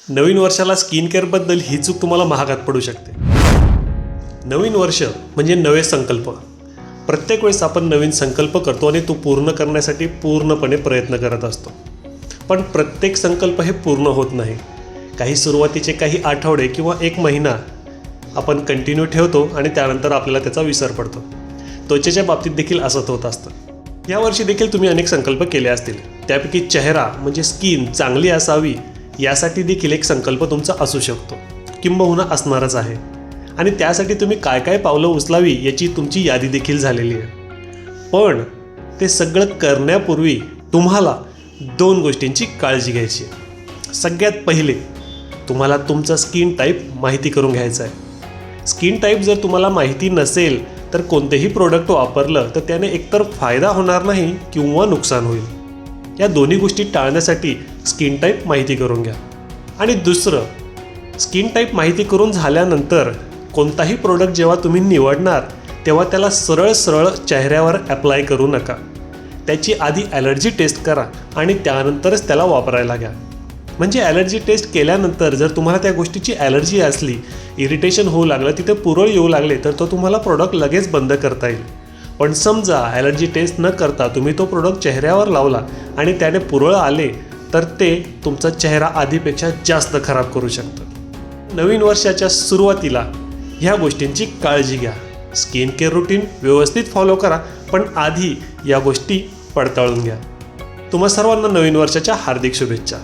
नवीन वर्षाला स्किन केअरबद्दल ही चूक तुम्हाला महागात पडू शकते। नवीन वर्ष म्हणजे नवे संकल्प। प्रत्येक वेळेस आपण नवीन संकल्प करतो आणि तो पूर्ण करण्यासाठी पूर्णपणे प्रयत्न करत असतो, पण प्रत्येक संकल्प हे पूर्ण होत नाही। काही सुरुवातीचे काही आठवडे किंवा एक महिना आपण कंटिन्यू ठेवतो आणि त्यानंतर आपल्याला त्याचा विसर पडतो। त्वचेच्या बाबतीत देखील असंच होत असतं। यावर्षी देखील तुम्ही अनेक संकल्प केले असतील, त्यापैकी चेहरा म्हणजे स्किन चांगली असावी यासाठी देखील एक संकल्प तुमचा असू शकतो, किंबहुना असणारच आहे। आणि त्यासाठी तुम्ही काय काय पावलं उचलावी याची तुमची यादी देखील झालेली आहे। पण ते सगळं करण्यापूर्वी तुम्हाला 2 गोष्टींची काळजी घ्यायची आहे। सगळ्यात पहिले तुम्हाला तुमचा स्किन टाईप माहिती करून घ्यायचा आहे। स्किन टाईप जर तुम्हाला माहिती नसेल तर कोणतेही प्रोडक्ट वापरलं तर त्याने एकतर फायदा होणार नाही किंवा नुकसान होईल। या दोन्ही गोष्टी टाळण्यासाठी स्किन टाईप माहिती करून घ्या। आणि दुसरं, स्किन टाईप माहिती करून झाल्यानंतर कोणताही प्रोडक्ट जेव्हा तुम्ही निवडणार तेव्हा त्याला सरळ सरळ चेहऱ्यावर ॲप्लाय करू नका। त्याची आधी ॲलर्जी टेस्ट करा आणि त्यानंतरच त्याला वापरायला घ्या। म्हणजे ॲलर्जी टेस्ट केल्यानंतर जर तुम्हाला त्या गोष्टीची ॲलर्जी असली, इरिटेशन होऊ लागलं, तिथे पुरळ येऊ लागले, तर तो तुम्हाला प्रोडक्ट लगेच बंद करता येईल। पण समजा ॲलर्जी टेस्ट न करता तुम्ही तो प्रोडक्ट चेहऱ्यावर लावला आणि त्याने पुरळ आले तर ते तुमचा चेहरा आधीपेक्षा जास्त खराब करू शकतं। नवीन वर्षाच्या सुरुवातीला ह्या गोष्टींची काळजी घ्या। स्किन केअर रूटीन व्यवस्थित फॉलो करा, पण आधी या गोष्टी पडताळून घ्या। तुम्हा सर्वांना नवीन वर्षाच्या हार्दिक शुभेच्छा।